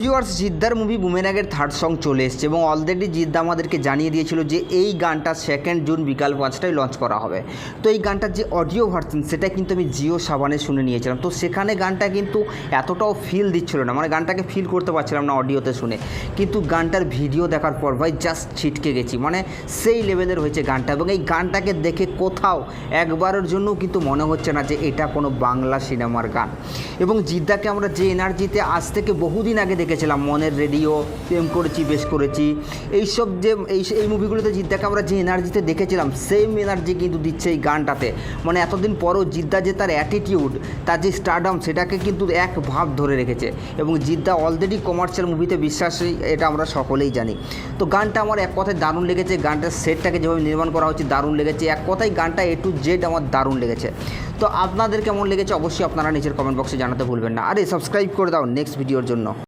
Viewers, জিদ্দার movie বুমেরাংয়ের third song চলে এসেছে এবং অলরেডি জিদ্দা আমাদেরকে জানিয়ে দিয়েছিল যে এই গানটা 2 জুন বিকাল 5টায় লঞ্চ করা হবে। তো এই গানটার যে অডিও ভার্সন সেটা কিন্তু আমি জিও সাবানে শুনে নিয়েছিলাম। তো সেখানে গানটা কিন্তু এতটাও ফিল দিচ্ছিল না, মানে গানটাকে ফিল করতে পারছিলাম না অডিওতে শুনে। কিন্তু গানটার ভিডিও দেখার পর ভাই জাস্ট ছিটকে গেছি, মানে সেই লেভেলের হয়েছে গানটা। এবং এই গানটাকে দেখে কোথাও একবারের জন্যও কিন্তু মনে হচ্ছে না যে এটা কোনো বাংলা সিনেমার গান। এবং জিদ্দাকে আমরা যে এনার্জিতে আজ থেকে বহুদিন আগে দেখেছিলাম, মনের রেডিও, প্রেম করেছি বেশ করেছি, এইসব যে এই মুভিগুলোতে জিদ্দাকে আমরা যে এনার্জিতে দেখেছিলাম সেম এনার্জি কিন্তু দিচ্ছে এই গানটাতে। মানে এতদিন পরও জিদ্দা যে তার অ্যাটিটিউড, তার যে স্টারডাম, সেটাকে কিন্তু এক ভাব ধরে রেখেছে। এবং জিদ্দা অলরেডি কমার্শিয়াল মুভিতে বিশ্বাসী, এটা আমরা সকলেই জানি। তো গানটা আমার এক কথায় দারুণ লেগেছে, গানটার সেটটাকে যেভাবে নির্মাণ করা হচ্ছে দারুণ লেগেছে। এক কথায় গানটা A to Z আমার দারুণ লেগেছে। তো আপনাদের কেমন লেগেছে অবশ্যই আপনারা নিচের কমেন্ট বক্সে জানাতে ভুলবেন না। আরে সাবস্ক্রাইব করে দাও নেক্সট ভিডিওর জন্য।